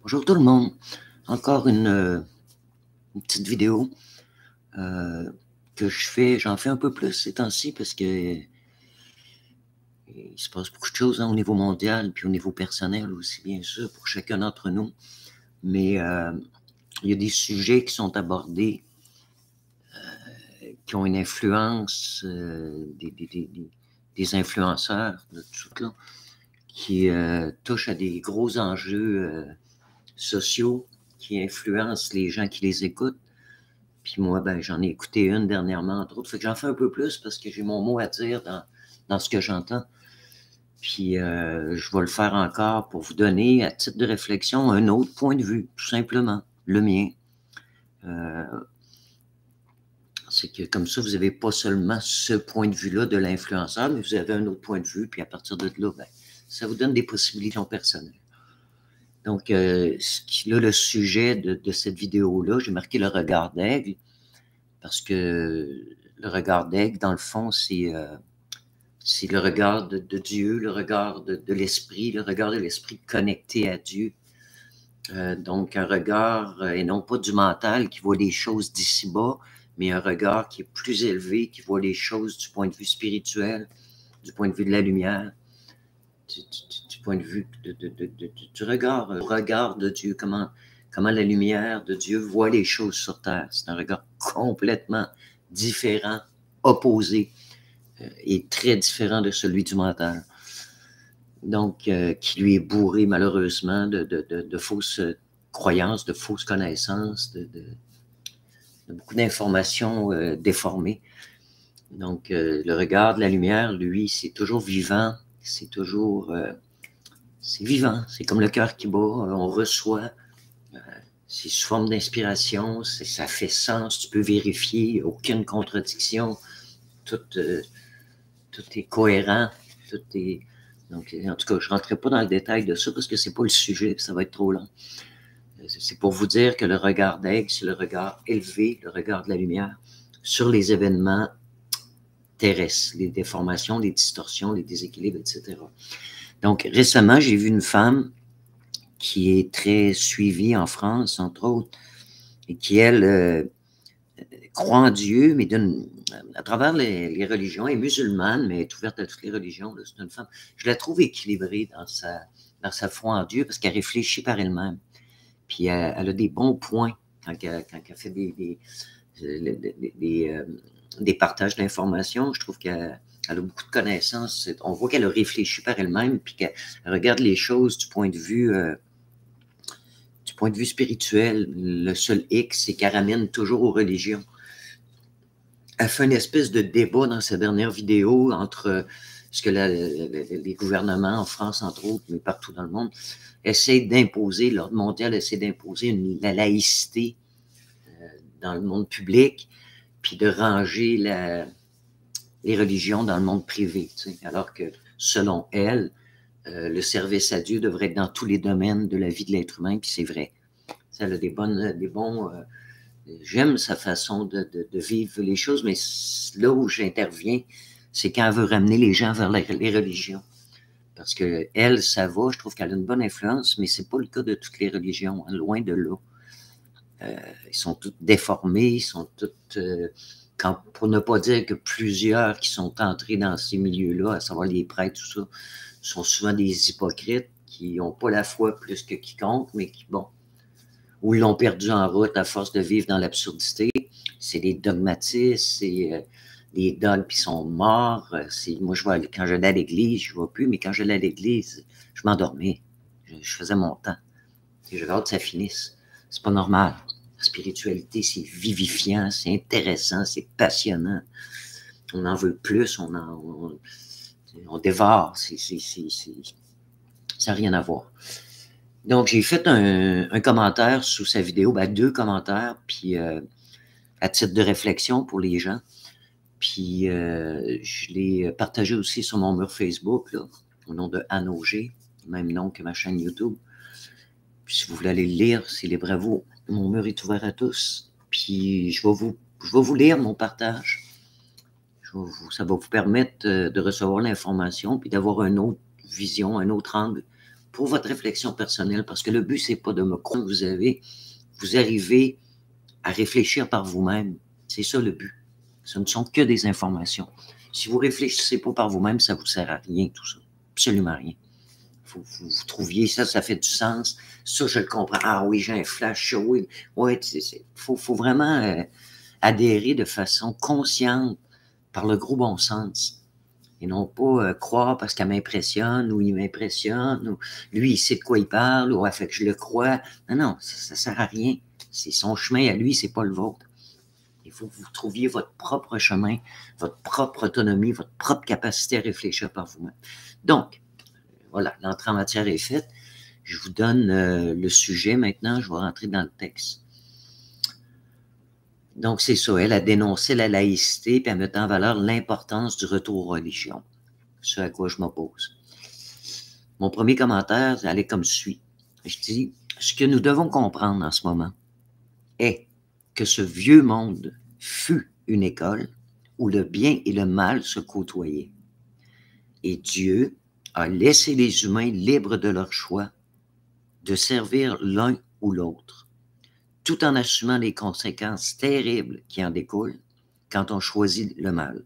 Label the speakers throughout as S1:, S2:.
S1: Bonjour tout le monde. Encore une petite vidéo que j'en fais un peu plus ces temps-ci parce que il se passe beaucoup de choses au niveau mondial puis au niveau personnel aussi, bien sûr, pour chacun d'entre nous. Mais il y a des sujets qui sont abordés qui ont une influence, des influenceurs de tout là, qui touchent à des gros enjeux sociaux qui influencent les gens qui les écoutent. Puis moi, ben, j'en ai écouté une dernièrement, entre autres. Fait que j'en fais un peu plus parce que j'ai mon mot à dire dans ce que j'entends. Puis je vais le faire encore pour vous donner, à titre de réflexion, un autre point de vue, tout simplement, le mien. C'est que comme ça, vous n'avez pas seulement ce point de vue-là de l'influenceur, mais vous avez un autre point de vue, puis à partir de là, ben, ça vous donne des possibilités personnelles. Donc, là, le sujet de cette vidéo-là, j'ai marqué le regard d'aigle, parce que le regard d'aigle, dans le fond, c'est le regard de Dieu, le regard de l'esprit, le regard de l'esprit connecté à Dieu. Donc, un regard, et non pas du mental qui voit les choses d'ici-bas, mais un regard qui est plus élevé, qui voit les choses du point de vue spirituel, du point de vue de la lumière, du point de vue du regard de Dieu, comment la lumière de Dieu voit les choses sur terre. C'est un regard complètement différent, opposé, et très différent de celui du mental. Donc, qui lui est bourré malheureusement de fausses croyances, de fausses connaissances, de beaucoup d'informations déformées. Donc, le regard de la lumière, lui, c'est toujours vivant, c'est toujours... c'est vivant, c'est comme le cœur qui bat, on reçoit, c'est sous forme d'inspiration, ça fait sens, tu peux vérifier, aucune contradiction, tout est cohérent, tout est... Donc, en tout cas, je ne rentrerai pas dans le détail de ça parce que ce n'est pas le sujet, ça va être trop long. C'est pour vous dire que le regard d'aigle, c'est le regard élevé, le regard de la lumière sur les événements terrestres, les déformations, les distorsions, les déséquilibres, etc. Donc, récemment, j'ai vu une femme qui est très suivie en France, entre autres, et qui, elle, croit en Dieu, mais à travers les religions, elle est musulmane, mais elle est ouverte à toutes les religions. C'est une femme, je la trouve équilibrée dans sa foi en Dieu parce qu'elle réfléchit par elle-même. Puis elle a des bons points quand elle fait des partages d'informations. Je trouve qu'elle a beaucoup de connaissances. On voit qu'elle a réfléchi par elle-même, puis qu'elle regarde les choses du point de vue spirituel. Le seul X, c'est qu'elle ramène toujours aux religions. Elle fait une espèce de débat dans sa dernière vidéo entre ce que les gouvernements en France, entre autres, mais partout dans le monde, essayent d'imposer, l'ordre mondial essaie d'imposer la laïcité dans le monde public, puis de ranger les religions dans le monde privé. Tu sais, alors que, selon elle, le service à Dieu devrait être dans tous les domaines de la vie de l'être humain, puis c'est vrai. Ça a des bons... j'aime sa façon de vivre les choses, mais là où j'interviens, c'est quand elle veut ramener les gens vers les religions. Parce que elle, ça va, je trouve qu'elle a une bonne influence, mais c'est pas le cas de toutes les religions, hein, loin de là. Ils sont toutes déformés, ils sont toutes... pour ne pas dire que plusieurs qui sont entrés dans ces milieux-là, à savoir les prêtres, tout ça, sont souvent des hypocrites qui n'ont pas la foi plus que quiconque, mais qui, bon, ou ils l'ont perdu en route à force de vivre dans l'absurdité. C'est des dogmatistes, c'est des dogmes qui sont morts. Moi, quand j'allais à l'église, je ne vois plus, mais quand j'allais à l'église, je m'endormais. Je faisais mon temps. Et je hâte que ça finisse. C'est pas normal. La spiritualité, c'est vivifiant, c'est intéressant, c'est passionnant. On en veut plus, on dévore. Ça n'a rien à voir. Donc, j'ai fait un commentaire sous sa vidéo, ben, 2 commentaires, puis à titre de réflexion pour les gens. Puis, je l'ai partagé aussi sur mon mur Facebook, là, au nom de Anne Auger, même nom que ma chaîne YouTube. Puis, si vous voulez aller le lire, c'est libre à vous. Mon mur est ouvert à tous. Puis, je vais vous lire mon partage. Ça va vous permettre de recevoir l'information, puis d'avoir une autre vision, un autre angle pour votre réflexion personnelle, parce que le but, c'est pas de me croire que vous arrivez à réfléchir par vous-même. C'est ça le but. Ce ne sont que des informations. Si vous réfléchissez pas par vous-même, ça vous sert à rien, tout ça. Absolument rien. Vous trouviez ça, ça fait du sens. Ça, je le comprends. Ah oui, j'ai un flash. Oui, ouais, faut vraiment adhérer de façon consciente par le gros bon sens. Et non pas croire parce qu'elle m'impressionne ou il m'impressionne ou lui, il sait de quoi il parle ou fait que je le crois. Non, non, ça sert à rien. C'est son chemin à lui, c'est pas le vôtre. Il faut que vous trouviez votre propre chemin, votre propre autonomie, votre propre capacité à réfléchir par vous-même. Donc, voilà, l'entrée en matière est faite. Je vous donne le sujet maintenant. Je vais rentrer dans le texte. Donc, c'est ça. Elle a dénoncé la laïcité puis elle met en valeur l'importance du retour aux religions. Ce à quoi je m'oppose. Mon premier commentaire, elle est comme suit. Je dis, ce que nous devons comprendre en ce moment est que ce vieux monde fut une école où le bien et le mal se côtoyaient. Et Dieu a laissé les humains libres de leur choix de servir l'un ou l'autre, tout en assumant les conséquences terribles qui en découlent quand on choisit le mal.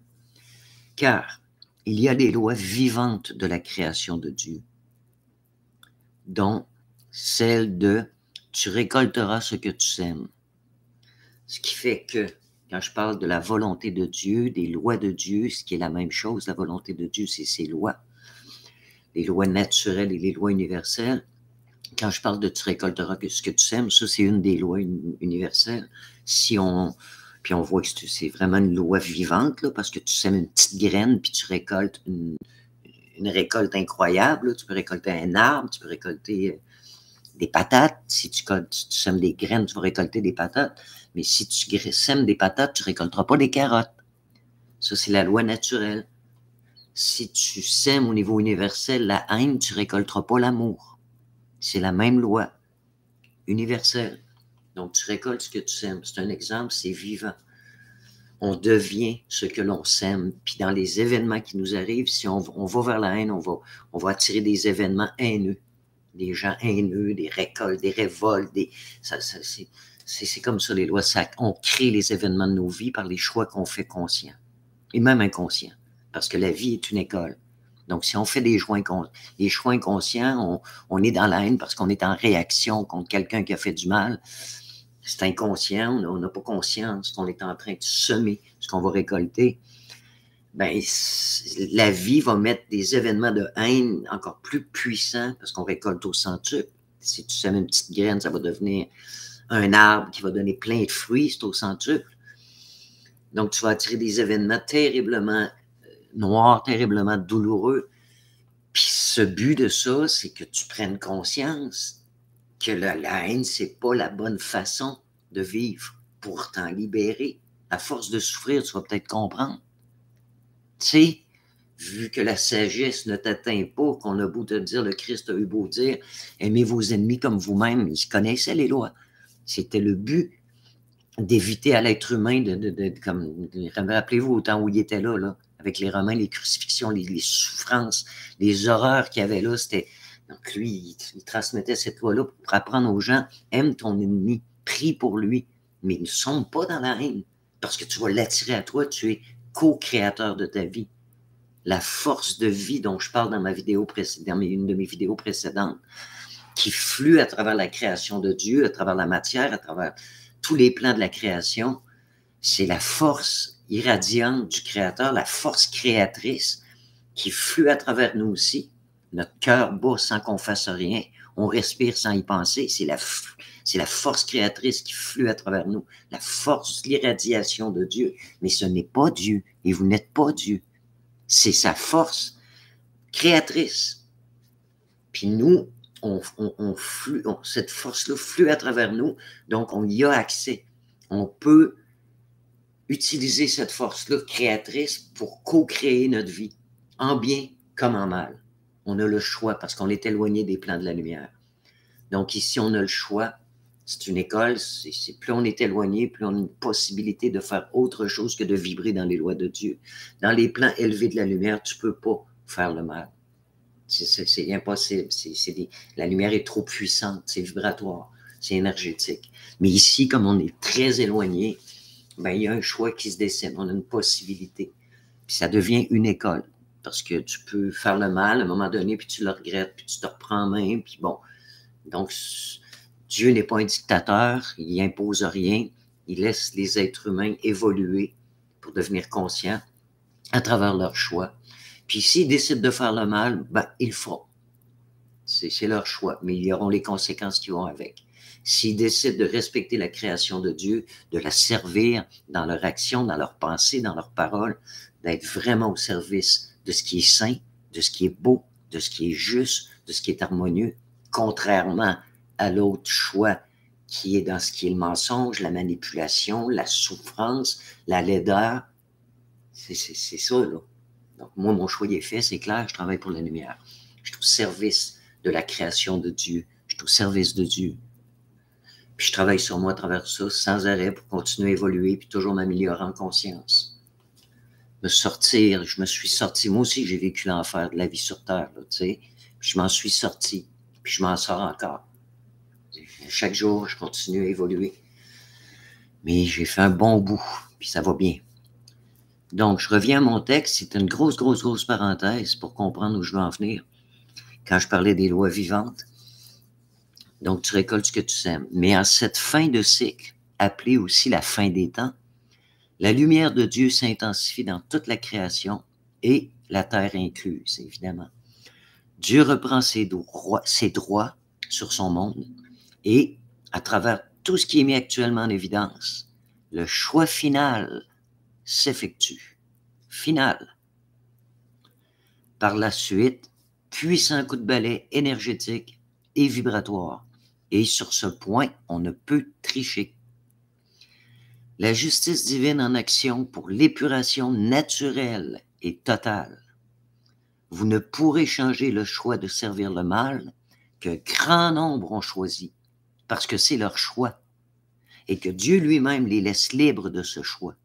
S1: Car il y a les lois vivantes de la création de Dieu, dont celle de « tu récolteras ce que tu sèmes ». Ce qui fait que, quand je parle de la volonté de Dieu, des lois de Dieu, ce qui est la même chose, la volonté de Dieu, c'est ses lois, les lois naturelles et les lois universelles. Quand je parle de « tu récolteras ce que tu sèmes », ça, c'est une des lois universelles. Puis on voit que c'est vraiment une loi vivante, là, parce que tu sèmes une petite graine, puis tu récoltes une récolte incroyable. Là. Tu peux récolter un arbre, tu peux récolter des patates. Si tu sèmes des graines, tu vas récolter des patates. Mais si tu sèmes des patates, tu ne récolteras pas des carottes. Ça, c'est la loi naturelle. Si tu sèmes au niveau universel la haine, tu ne récolteras pas l'amour. C'est la même loi universelle. Donc, tu récoltes ce que tu sèmes. C'est un exemple, c'est vivant. On devient ce que l'on sème. Puis dans les événements qui nous arrivent, si on va vers la haine, on va attirer des événements haineux. Des gens haineux, des récoltes, des révoltes. C'est comme ça les lois. On crée les événements de nos vies par les choix qu'on fait conscients. Et même inconscients. Parce que la vie est une école. Donc, si on fait des choix inconscients, on est dans la haine parce qu'on est en réaction contre quelqu'un qui a fait du mal. C'est inconscient, on n'a pas conscience qu'on est en train de semer ce qu'on va récolter. Ben, la vie va mettre des événements de haine encore plus puissants parce qu'on récolte au centuple. Si tu sèmes une petite graine, ça va devenir un arbre qui va donner plein de fruits, c'est au centuple. Donc, tu vas attirer des événements terriblement noirs, terriblement douloureux. Puis ce but de ça, c'est que tu prennes conscience que la haine, c'est pas la bonne façon de vivre pour t'en libérer. À force de souffrir, tu vas peut-être comprendre. Tu sais, vu que la sagesse ne t'atteint pas, qu'on a beau te dire, le Christ a eu beau dire, aimez vos ennemis comme vous-même, ils connaissaient les lois. C'était le but d'éviter à l'être humain comme, rappelez-vous au temps où il était là, avec les Romains, les crucifixions, les souffrances, les horreurs qu'il y avait là, c'était. Donc lui, il transmettait cette loi-là pour apprendre aux gens, aime ton ennemi, prie pour lui, mais ne sombre pas dans la haine, parce que tu vas l'attirer à toi, tu es co-créateur de ta vie. La force de vie dont je parle dans une de mes vidéos précédentes, qui flue à travers la création de Dieu, à travers la matière, à travers tous les plans de la création, c'est la force irradiante du Créateur, la force créatrice qui flue à travers nous aussi. Notre cœur bat sans qu'on fasse rien. On respire sans y penser. C'est la force créatrice qui flue à travers nous. La force, l'irradiation de Dieu. Mais ce n'est pas Dieu. Et vous n'êtes pas Dieu. C'est sa force créatrice. Puis nous, cette force-là flue à travers nous. Donc, on y a accès. On peut utiliser cette force-là créatrice pour co-créer notre vie, en bien comme en mal. On a le choix parce qu'on est éloigné des plans de la lumière. Donc ici, on a le choix. C'est une école, plus on est éloigné, plus on a une possibilité de faire autre chose que de vibrer dans les lois de Dieu. Dans les plans élevés de la lumière, tu ne peux pas faire le mal. C'est impossible. La lumière est trop puissante, c'est vibratoire, c'est énergétique. Mais ici, comme on est très éloigné, ben, il y a un choix qui se dessine, on a une possibilité. Puis ça devient une école. Parce que tu peux faire le mal à un moment donné, puis tu le regrettes, puis tu te reprends en main, puis bon. Donc, Dieu n'est pas un dictateur, il impose rien, il laisse les êtres humains évoluer pour devenir conscients à travers leurs choix. Puis s'ils décident de faire le mal, ben, ils le feront. C'est leur choix, mais ils auront les conséquences qui vont avec. S'ils décident de respecter la création de Dieu, de la servir dans leur action, dans leur pensée, dans leurs paroles, d'être vraiment au service de ce qui est saint, de ce qui est beau, de ce qui est juste, de ce qui est harmonieux, contrairement à l'autre choix qui est dans ce qui est le mensonge, la manipulation, la souffrance, la laideur. C'est ça, là. Donc, moi, mon choix est fait, c'est clair, je travaille pour la lumière. Je suis au service de la création de Dieu. Je suis au service de Dieu. Puis je travaille sur moi à travers ça, sans arrêt, pour continuer à évoluer, puis toujours m'améliorer en conscience. Je me suis sorti, moi aussi, j'ai vécu l'enfer de la vie sur Terre, là, tu sais. Puis je m'en suis sorti, puis je m'en sors encore. Chaque jour, je continue à évoluer. Mais j'ai fait un bon bout, puis ça va bien. Donc, je reviens à mon texte. C'est une grosse parenthèse pour comprendre où je veux en venir. Quand je parlais des lois vivantes, donc tu récoltes ce que tu sèmes. Mais en cette fin de cycle, appelée aussi la fin des temps, la lumière de Dieu s'intensifie dans toute la création et la terre incluse, évidemment. Dieu reprend ses droits sur son monde et, à travers tout ce qui est mis actuellement en évidence, le choix final s'effectue. Final. Par la suite, puissant coup de balai énergétique et vibratoire. Et sur ce point, on ne peut tricher. La justice divine en action pour l'épuration naturelle et totale. Vous ne pourrez changer le choix de servir le mal qu'un grand nombre ont choisi, parce que c'est leur choix, et que Dieu lui-même les laisse libres de ce choix.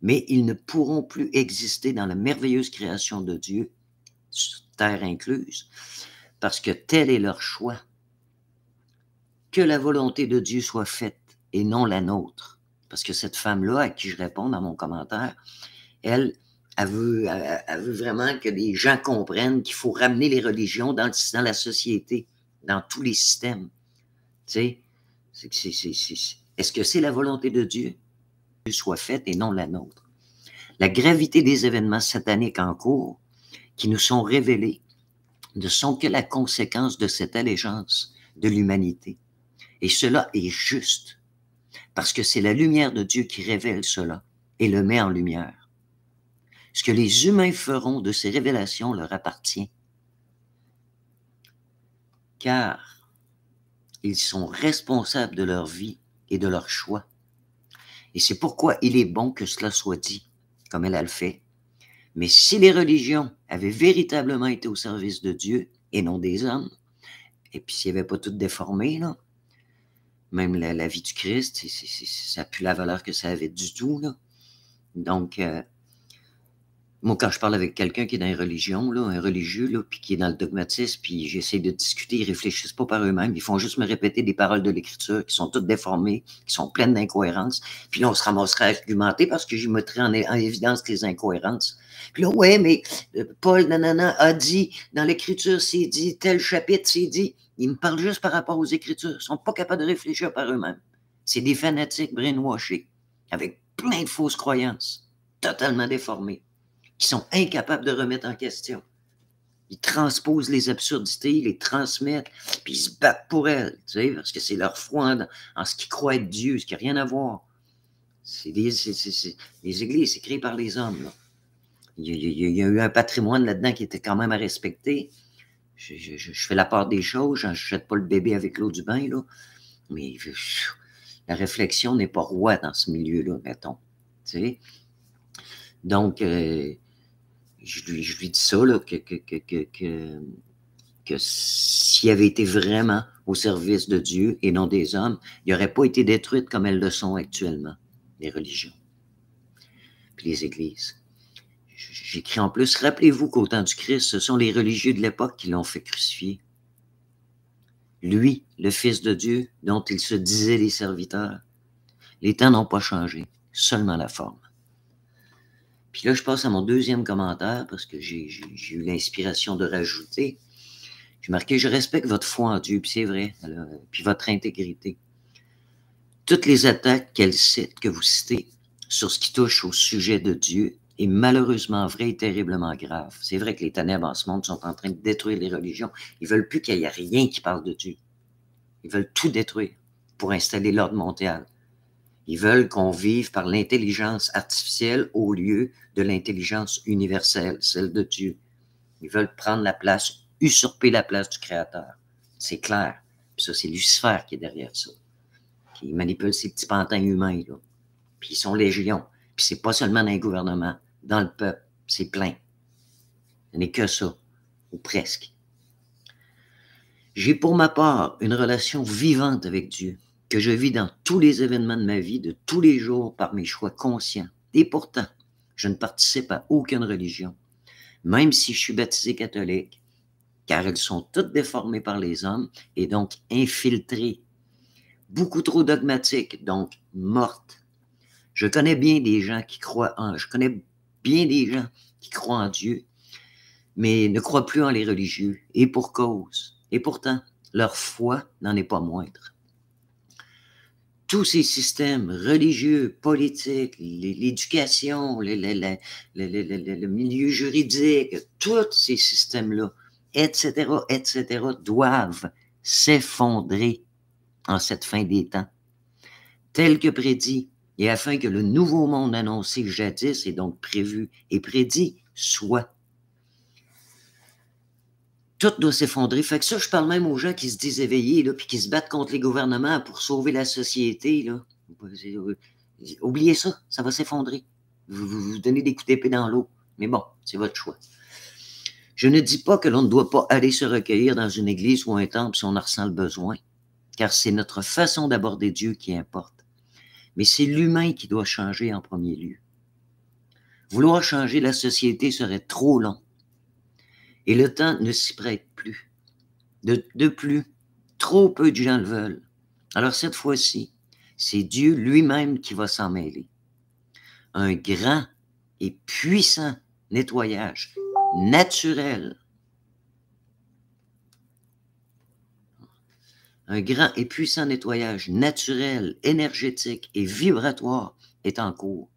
S1: Mais ils ne pourront plus exister dans la merveilleuse création de Dieu, terre incluse, parce que tel est leur choix. Que la volonté de Dieu soit faite et non la nôtre. Parce que cette femme-là, à qui je réponds dans mon commentaire, elle veut vraiment que les gens comprennent qu'il faut ramener les religions dans la société, dans tous les systèmes. Tu sais, est-ce que c'est la volonté de Dieu que soit faite et non la nôtre? La gravité des événements sataniques en cours qui nous sont révélés ne sont que la conséquence de cette allégeance de l'humanité. Et cela est juste, parce que c'est la lumière de Dieu qui révèle cela et le met en lumière. Ce que les humains feront de ces révélations leur appartient, car ils sont responsables de leur vie et de leurs choix. Et c'est pourquoi il est bon que cela soit dit, comme elle a le fait. Mais si les religions avaient véritablement été au service de Dieu et non des hommes, et puis s'il n'y avait pas tout déformé, là, même la vie du Christ, ça n'a plus la valeur que ça avait du tout, là. Donc, moi, quand je parle avec quelqu'un qui est dans les religions, là, un religieux, là, puis qui est dans le dogmatisme, puis j'essaie de discuter, ils ne réfléchissent pas par eux-mêmes, ils font juste me répéter des paroles de l'Écriture qui sont toutes déformées, qui sont pleines d'incohérences, puis là, on se ramasserait à argumenter parce que j'y mettrais en évidence les incohérences. Puis là, ouais, mais Paul, nanana, a dit, dans l'Écriture, c'est dit, tel chapitre, c'est dit. Ils me parlent juste par rapport aux Écritures. Ils ne sont pas capables de réfléchir par eux-mêmes. C'est des fanatiques brainwashés, avec plein de fausses croyances, totalement déformées, qui sont incapables de remettre en question. Ils transposent les absurdités, ils les transmettent, puis ils se battent pour elles, tu sais, parce que c'est leur foi en ce qu'ils croient être Dieu, ce qui n'a rien à voir. Les églises, c'est créé par les hommes, là. Il y a eu un patrimoine là-dedans qui était quand même à respecter. Je fais la part des choses, je ne jette pas le bébé avec l'eau du bain, là, mais la réflexion n'est pas roi dans ce milieu-là, mettons. Tu sais? Donc, je lui dis ça, là, que s'il avait été vraiment au service de Dieu et non des hommes, il n'aurait pas été détruite comme elles le sont actuellement, les religions, puis les églises. j'écris en plus, rappelez-vous qu'au temps du Christ, ce sont les religieux de l'époque qui l'ont fait crucifier. Lui, le Fils de Dieu, dont ils se disaient les serviteurs. Les temps n'ont pas changé, seulement la forme. Puis là, je passe à mon deuxième commentaire parce que j'ai eu l'inspiration de rajouter. J'ai marqué « Je respecte votre foi en Dieu », puis c'est vrai, puis votre intégrité. Toutes les attaques que vous citez sur ce qui touche au sujet de Dieu est malheureusement vrai et terriblement grave. C'est vrai que les ténèbres en ce monde sont en train de détruire les religions. Ils veulent plus qu'il y ait rien qui parle de Dieu. Ils veulent tout détruire pour installer l'ordre mondial. Ils veulent qu'on vive par l'intelligence artificielle au lieu de l'intelligence universelle, celle de Dieu. Ils veulent prendre la place, usurper la place du Créateur. C'est clair. Puis ça, c'est Lucifer qui est derrière ça. Qui manipule ces petits pantins humains, là. Puis ils sont légions. Puis c'est pas seulement dans les gouvernements, dans le peuple, c'est plein. Ce n'est que ça, ou presque. J'ai pour ma part une relation vivante avec Dieu, que je vis dans tous les événements de ma vie, de tous les jours, par mes choix conscients. Et pourtant, je ne participe à aucune religion, même si je suis baptisé catholique, car elles sont toutes déformées par les hommes et donc infiltrées. Beaucoup trop dogmatiques, donc mortes. Je connais bien des gens qui croient en Dieu, mais ne croient plus en les religieux, et pour cause. Et pourtant, leur foi n'en est pas moindre. Tous ces systèmes religieux, politiques, l'éducation, le milieu juridique, tous ces systèmes-là, etc., doivent s'effondrer en cette fin des temps, tel que prédit, et afin que le nouveau monde annoncé jadis et donc prévu et prédit soit. Tout doit s'effondrer. Fait que ça, je parle même aux gens qui se disent éveillés, là, puis qui se battent contre les gouvernements pour sauver la société, là. Oubliez ça, ça va s'effondrer. Vous donnez des coups d'épée dans l'eau. Mais bon, c'est votre choix. Je ne dis pas que l'on ne doit pas aller se recueillir dans une église ou un temple si on en ressent le besoin, car c'est notre façon d'aborder Dieu qui importe. Mais c'est l'humain qui doit changer en premier lieu. Vouloir changer la société serait trop long. Et le temps ne s'y prête plus. De plus, trop peu de gens le veulent. Alors cette fois-ci, c'est Dieu lui-même qui va s'en mêler. Un grand et puissant nettoyage naturel. Un grand et puissant nettoyage naturel, énergétique et vibratoire est en cours.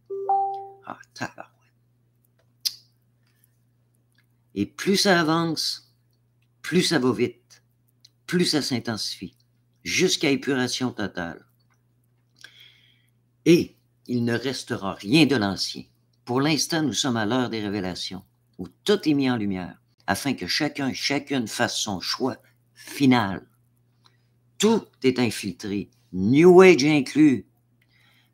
S1: Ah, tabarouette. Et plus ça avance, plus ça va vite, plus ça s'intensifie, jusqu'à épuration totale. Et il ne restera rien de l'ancien. Pour l'instant, nous sommes à l'heure des révélations, où tout est mis en lumière, afin que chacune fasse son choix final. Tout est infiltré, New Age inclus,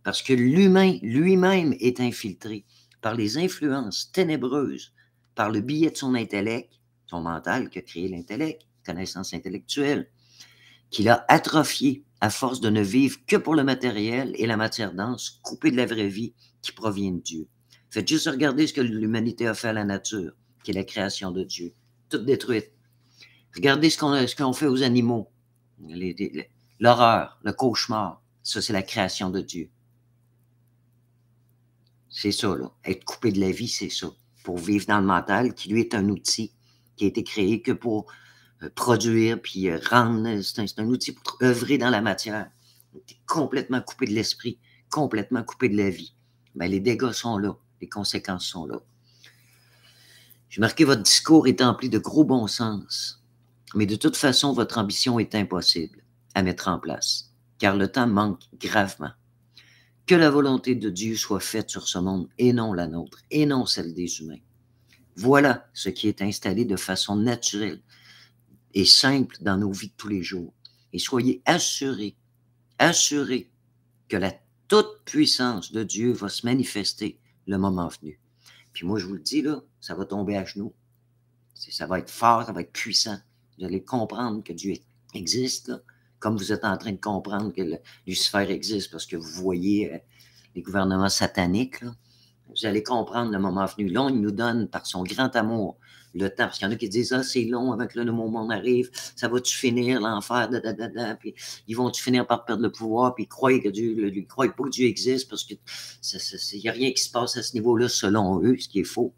S1: parce que l'humain lui-même est infiltré par les influences ténébreuses, par le biais de son intellect, son mental qui a créé l'intellect, connaissance intellectuelle, qu'il a atrophié à force de ne vivre que pour le matériel et la matière dense, coupée de la vraie vie qui provient de Dieu. Faites juste regarder ce que l'humanité a fait à la nature, qui est la création de Dieu, toute détruite. Regardez ce qu'on fait aux animaux, l'horreur, le cauchemar, ça c'est la création de Dieu. C'est ça, là. Être coupé de la vie, c'est ça. Pour vivre dans le mental, qui lui est un outil qui a été créé que pour produire, puis rendre, c'est un outil pour œuvrer dans la matière. On est complètement coupé de l'esprit, complètement coupé de la vie. Ben, les dégâts sont là, les conséquences sont là. J'ai marqué votre discours est empli de gros bon sens, mais de toute façon, votre ambition est impossible à mettre en place, car le temps manque gravement. Que la volonté de Dieu soit faite sur ce monde et non la nôtre, et non celle des humains. Voilà ce qui est installé de façon naturelle et simple dans nos vies de tous les jours. Et soyez assurés que la toute-puissance de Dieu va se manifester le moment venu. Puis moi, je vous le dis, là, ça va tomber à genoux. Ça va être fort, ça va être puissant. Vous allez comprendre que Dieu existe, là, comme vous êtes en train de comprendre que Lucifer existe parce que vous voyez les gouvernements sataniques, là, Vous allez comprendre le moment venu. Là, il nous donne, par son grand amour, le temps. Parce qu'il y en a qui disent, ah, c'est long avant que le nouveau monde arrive. Ça va-tu finir, l'enfer, puis ils vont-tu finir par perdre le pouvoir, puis ils croient que ils croient pas que Dieu existe, parce qu'il n'y a rien qui se passe à ce niveau-là, selon eux, ce qui est faux.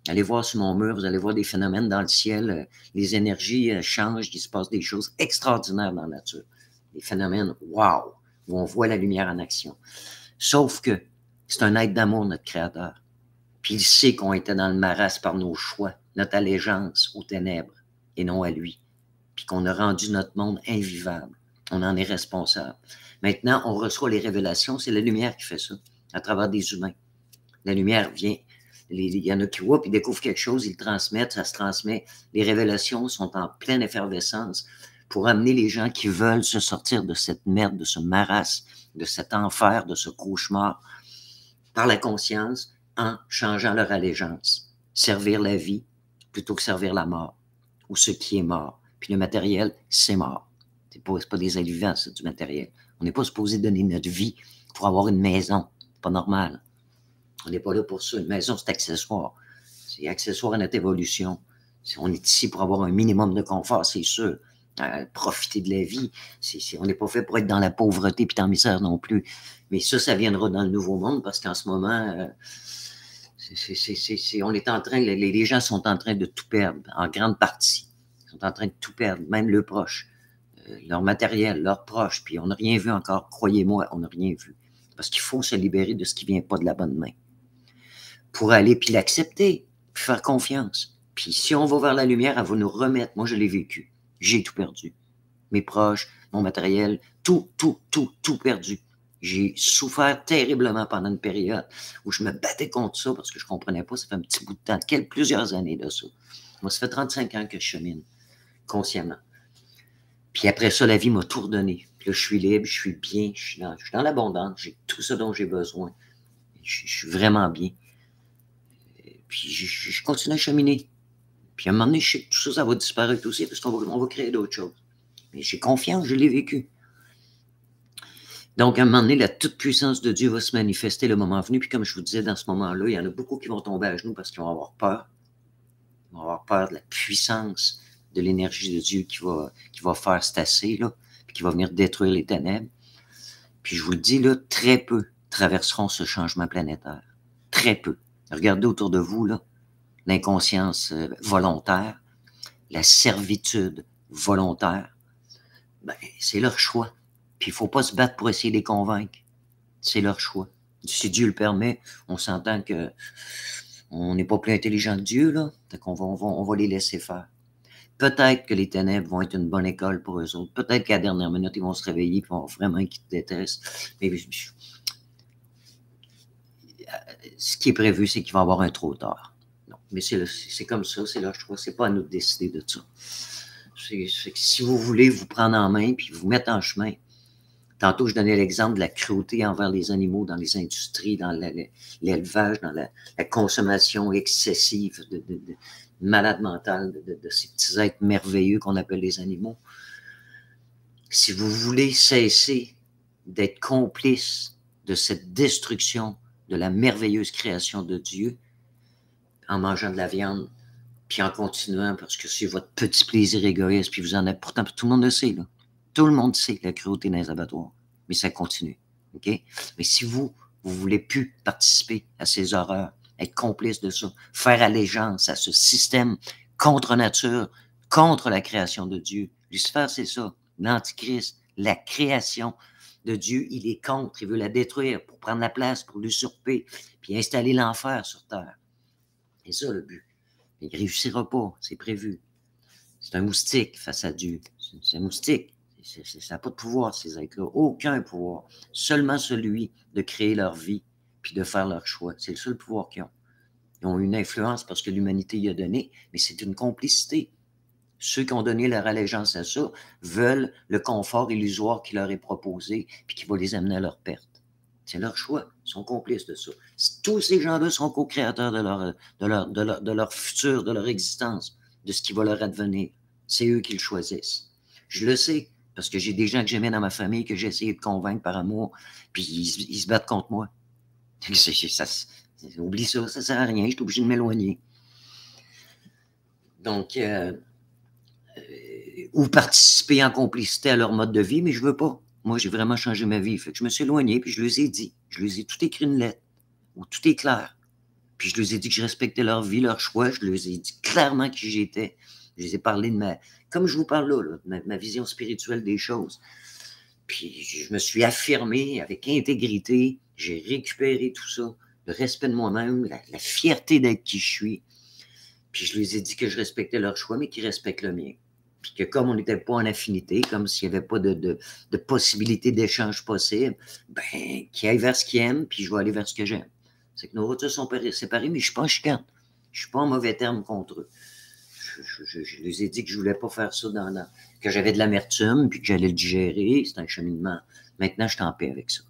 S1: Allez voir sur mon mur, vous allez voir des phénomènes dans le ciel. Les énergies changent, il se passe des choses extraordinaires dans la nature. Des phénomènes, wow, où on voit la lumière en action. Sauf que c'est un être d'amour, notre Créateur. Puis il sait qu'on était dans le marasme par nos choix, notre allégeance aux ténèbres et non à lui. Puis qu'on a rendu notre monde invivable. On en est responsable. Maintenant, on reçoit les révélations. C'est la lumière qui fait ça, à travers des humains. La lumière vient. Il y en a qui voient, puis découvrent quelque chose, ils le transmettent, ça se transmet. Les révélations sont en pleine effervescence pour amener les gens qui veulent se sortir de cette merde, de ce marasme, de cet enfer, de ce cauchemar, par la conscience, en changeant leur allégeance. Servir la vie plutôt que servir la mort, ou ce qui est mort. Puis le matériel, c'est mort. C'est pas des êtres vivants, c'est du matériel. On n'est pas supposé donner notre vie pour avoir une maison. C'est pas normal. On n'est pas là pour ça. Une maison, c'est accessoire. C'est accessoire à notre évolution. On est ici pour avoir un minimum de confort, c'est sûr. Profiter de la vie. On n'est pas fait pour être dans la pauvreté et dans la misère non plus. Mais ça viendra dans le nouveau monde parce qu'en ce moment, on est en train, les gens sont en train de tout perdre, en grande partie. Ils sont en train de tout perdre, même leurs proches, leur matériel, leurs proches. Puis on n'a rien vu encore. Croyez-moi, on n'a rien vu. Parce qu'il faut se libérer de ce qui ne vient pas de la bonne main. Pour aller, puis l'accepter, puis faire confiance. Puis si on va vers la lumière, elle va nous remettre. Moi, je l'ai vécu. J'ai tout perdu. Mes proches, mon matériel, tout perdu. J'ai souffert terriblement pendant une période où je me battais contre ça parce que je ne comprenais pas. Ça fait un petit bout de temps, plusieurs années de ça. Moi, ça fait 35 ans que je chemine consciemment. Puis après ça, la vie m'a tout redonné. Puis là, je suis libre, je suis bien, je suis dans l'abondance, j'ai tout ce dont j'ai besoin. Je suis vraiment bien. Puis je continue à cheminer. Puis à un moment donné, je sais que tout ça, ça va disparaître aussi parce qu'on va créer d'autres choses. Mais j'ai confiance, je l'ai vécu. Donc, à un moment donné, la toute-puissance de Dieu va se manifester le moment venu. Puis comme je vous disais, dans ce moment-là, il y en a beaucoup qui vont tomber à genoux parce qu'ils vont avoir peur. Ils vont avoir peur de la puissance de l'énergie de Dieu qui va faire se tasser, là, puis qui va venir détruire les ténèbres. Puis je vous le dis, là, très peu traverseront ce changement planétaire. Très peu. Regardez autour de vous, là, l'inconscience volontaire, la servitude volontaire, ben, c'est leur choix. Puis il ne faut pas se battre pour essayer de les convaincre. C'est leur choix. Si Dieu le permet, on s'entend que on n'est pas plus intelligent que Dieu, là. On va les laisser faire. Peut-être que les ténèbres vont être une bonne école pour eux autres. Peut-être qu'à la dernière minute, ils vont se réveiller et vont vraiment qu'ils te détestent. Mais ce qui est prévu, c'est qu'il va y avoir un trop tard. Non. Mais c'est comme ça, c'est leur choix. C'est pas à nous de décider de ça. C'est que si vous voulez vous prendre en main puis vous mettre en chemin, tantôt, je donnais l'exemple de la cruauté envers les animaux dans les industries, dans l'élevage, dans la consommation excessive de malade mentale de ces petits êtres merveilleux qu'on appelle les animaux. Si vous voulez cesser d'être complice de cette destruction de la merveilleuse création de Dieu, en mangeant de la viande, puis en continuant, parce que c'est votre petit plaisir égoïste, puis vous en avez, pourtant, tout le monde le sait, là. Tout le monde sait la cruauté dans les abattoirs, mais ça continue, OK? Mais si vous voulez plus participer à ces horreurs, être complice de ça, faire allégeance à ce système contre nature, contre la création de Dieu. Lucifer, c'est ça, l'Antichrist, la création de Dieu, il est contre, il veut la détruire pour prendre la place, pour l'usurper, puis installer l'enfer sur terre. C'est ça le but. Mais il ne réussira pas, c'est prévu. C'est un moustique face à Dieu. C'est un moustique. Ça n'a pas de pouvoir, ces êtres-là. Aucun pouvoir. Seulement celui de créer leur vie puis de faire leur choix. C'est le seul pouvoir qu'ils ont. Ils ont une influence parce que l'humanité y a donné, mais c'est une complicité. Ceux qui ont donné leur allégeance à ça veulent le confort illusoire qui leur est proposé puis qui va les amener à leur perte. C'est leur choix. Ils sont complices de ça. Tous ces gens-là sont co-créateurs de leur futur, de leur existence, de ce qui va leur advenir. C'est eux qui le choisissent. Je le sais, parce que j'ai des gens que j'aimais dans ma famille, que j'ai essayé de convaincre par amour, puis ils se battent contre moi. Oublie ça, ça ne sert à rien, je suis obligé de m'éloigner. Donc, ou participer en complicité à leur mode de vie, mais je ne veux pas. Moi, j'ai vraiment changé ma vie. Fait que je me suis éloigné, puis je les ai dit. Je les ai tout écrit une lettre, où tout est clair. Puis je les ai dit que je respectais leur vie, leur choix. Je les ai dit clairement qui j'étais. Je les ai parlé de comme je vous parle là, de ma vision spirituelle des choses. Puis je me suis affirmé avec intégrité. J'ai récupéré tout ça. Le respect de moi-même, la fierté d'être qui je suis. Puis je les ai dit que je respectais leur choix, mais qu'ils respectent le mien. Puis que comme on n'était pas en affinité, comme s'il n'y avait pas de possibilité d'échange possible, ben, qu'ils aillent vers ce qu'ils aiment, puis je vais aller vers ce que j'aime. C'est que nos routes sont séparées, mais je ne suis pas en chicane. Je ne suis pas en mauvais terme contre eux. Je les ai dit que je ne voulais pas faire ça que j'avais de l'amertume, puis que j'allais le digérer. C'est un cheminement. Maintenant, je suis en paix avec ça.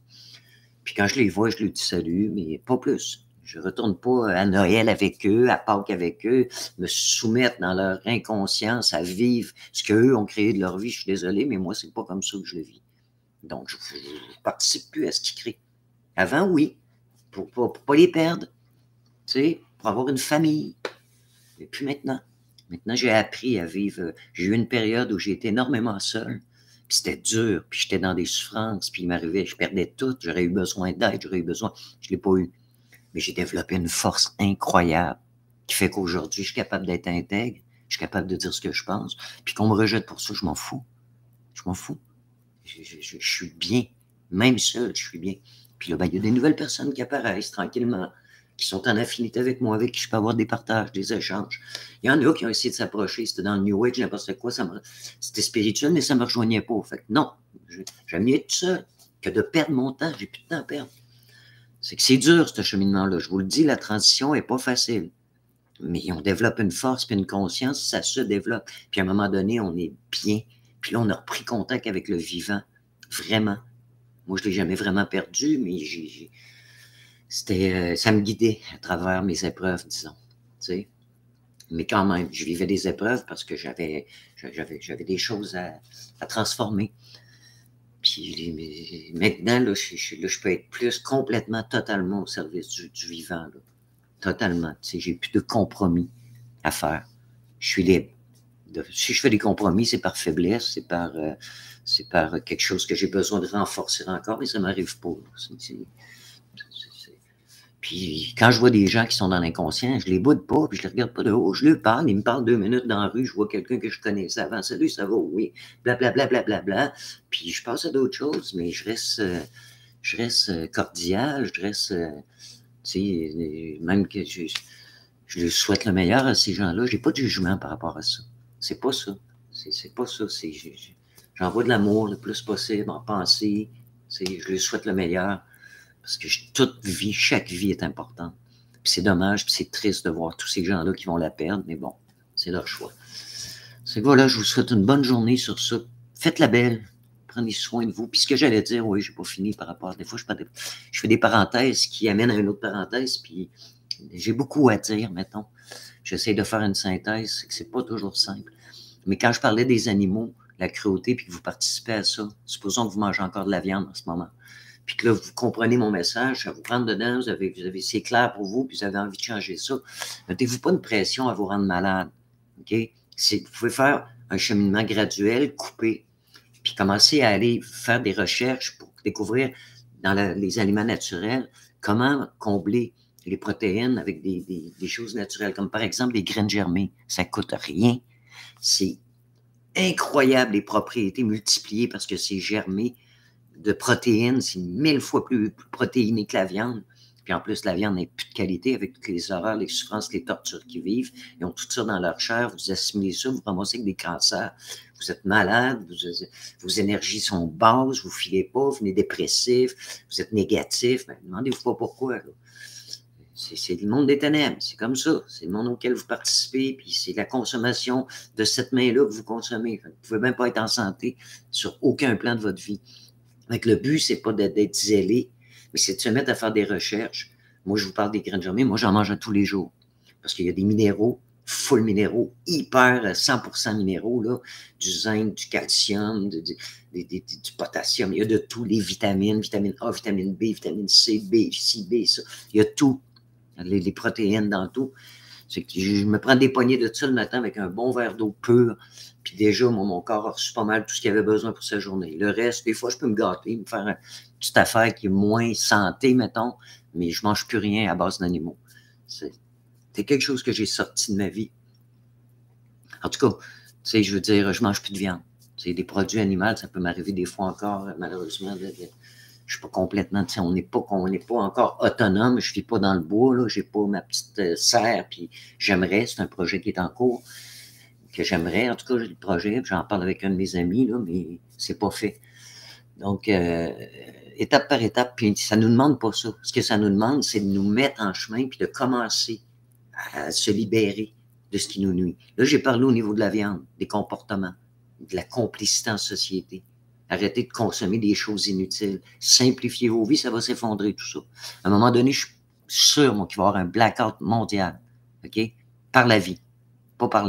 S1: Puis quand je les vois, je leur dis salut, mais pas plus. Je ne retourne pas à Noël avec eux, à Pâques avec eux, me soumettre dans leur inconscience à vivre ce qu'eux ont créé de leur vie. Je suis désolé, mais moi, c'est pas comme ça que je le vis. Donc, je ne participe plus à ce qu'ils créent. Avant, oui, pour ne pas les perdre, tu sais, pour avoir une famille. Et puis maintenant. Maintenant, j'ai appris à vivre. J'ai eu une période où j'ai été énormément seul. Puis c'était dur. Puis j'étais dans des souffrances. Puis il m'arrivait, je perdais tout. J'aurais eu besoin d'aide. J'aurais eu besoin. Je ne l'ai pas eu. Mais j'ai développé une force incroyable qui fait qu'aujourd'hui, je suis capable d'être intègre. Je suis capable de dire ce que je pense. Puis qu'on me rejette pour ça, je m'en fous. Je m'en fous. Je suis bien. Même seul, je suis bien. Puis là, ben, il y a des nouvelles personnes qui apparaissent tranquillement, qui sont en affinité avec moi, avec qui je peux avoir des partages, des échanges. Il y en a qui ont essayé de s'approcher, c'était dans le New Age, n'importe quoi, c'était spirituel, mais ça ne me rejoignait pas. Fait que non, j'aime mieux être tout seul que de perdre mon temps, j'ai plus de temps à perdre. C'est que c'est dur, ce cheminement-là. Je vous le dis, la transition n'est pas facile. Mais on développe une force puis une conscience, ça se développe. Puis à un moment donné, on est bien. Puis là, on a repris contact avec le vivant. Vraiment. Moi, je ne l'ai jamais vraiment perdu, mais ça me guidait à travers mes épreuves, disons. Tu sais. Mais quand même, je vivais des épreuves parce que j'avais des choses à transformer. Puis maintenant, là, je peux être plus complètement, totalement au service du vivant. Là. Totalement. Tu sais, j'ai plus de compromis à faire. Je suis libre. Si je fais des compromis, c'est par faiblesse, c'est par quelque chose que j'ai besoin de renforcer encore, mais ça ne m'arrive pas. Puis quand je vois des gens qui sont dans l'inconscient, je les boude pas, puis je les regarde pas de haut, je leur parle, ils me parlent 2 minutes dans la rue, je vois quelqu'un que je connaissais avant, salut, ça va, oui, blablabla, blablabla, puis je passe à d'autres choses, mais je reste cordial, je reste, tu sais, même que je lui souhaite le meilleur à ces gens-là, j'ai pas de jugement par rapport à ça. C'est pas ça. C'est pas ça. J'envoie de l'amour le plus possible en pensée. Je lui souhaite le meilleur. Parce que chaque vie est importante. Puis c'est dommage, puis c'est triste de voir tous ces gens-là qui vont la perdre, mais bon, c'est leur choix. C'est que voilà, je vous souhaite une bonne journée sur ça. Faites la belle. Prenez soin de vous. Puis ce que j'allais dire, oui, j'ai pas fini par rapport. Des fois, je fais des parenthèses qui amènent à une autre parenthèse, puis j'ai beaucoup à dire, mettons. J'essaie de faire une synthèse, c'est que c'est pas toujours simple. Mais quand je parlais des animaux, la cruauté, puis que vous participez à ça, supposons que vous mangez encore de la viande en ce moment, puis que là, vous comprenez mon message, ça vous prend dedans, c'est clair pour vous, puis vous avez envie de changer ça. Mettez-vous pas une pression à vous rendre malade. OK? Vous pouvez faire un cheminement graduel, coupé, puis commencer à aller faire des recherches pour découvrir dans les aliments naturels comment combler les protéines avec des choses naturelles, comme par exemple les graines germées. Ça ne coûte rien. C'est incroyable les propriétés multipliées parce que c'est germé de protéines, c'est 1000 fois plus protéiné que la viande. Puis en plus, la viande n'est plus de qualité avec toutes les horreurs, les souffrances, les tortures qu'ils vivent. Ils ont tout ça dans leur chair. Vous assimilez ça, vous ramassez avec des cancers. Vous êtes malade, vos énergies sont basses, vous ne filez pas, vous venez dépressif, vous êtes négatif. Ben, demandez-vous pas pourquoi. Là. C'est le monde des ténèbres, c'est comme ça. C'est le monde auquel vous participez, puis c'est la consommation de cette main-là que vous consommez. Vous ne pouvez même pas être en santé sur aucun plan de votre vie. Donc, le but, c'est pas d'être zélé, mais c'est de se mettre à faire des recherches. Moi, je vous parle des graines germées. Moi, j'en mange tous les jours. Parce qu'il y a des minéraux, full minéraux, hyper 100% minéraux, là, du zinc, du calcium, du potassium. Il y a de tout, les vitamines, vitamine A, vitamine B, vitamine C, B, C, B, ça. Il y a tout. les protéines dans tout. C'est que je me prends des poignées de ça le matin avec un bon verre d'eau pure, puis déjà, mon corps a reçu pas mal tout ce qu'il avait besoin pour sa journée. Le reste, des fois, je peux me gâter, me faire une petite affaire qui est moins santé, mettons, mais je mange plus rien à base d'animaux. C'est quelque chose que j'ai sorti de ma vie. En tout cas, tu sais, je veux dire, je mange plus de viande. C'est des produits animaux, ça peut m'arriver des fois encore, malheureusement, je suis pas complètement, tu sais, on n'est pas encore autonome, je vis pas dans le bois, là, j'ai pas ma petite serre, puis j'aimerais, c'est un projet qui est en cours, que j'aimerais, en tout cas, j'ai le projet, j'en parle avec un de mes amis, là, mais c'est pas fait. Donc, étape par étape, puis ça nous demande pas ça. Ce que ça nous demande, c'est de nous mettre en chemin, puis de commencer à se libérer de ce qui nous nuit. Là, j'ai parlé au niveau de la viande, des comportements, de la complicité en société. Arrêtez de consommer des choses inutiles. Simplifiez vos vies, ça va s'effondrer tout ça. À un moment donné, je suis sûr, moi, qu'il va y avoir un blackout mondial, OK? Par la vie, pas par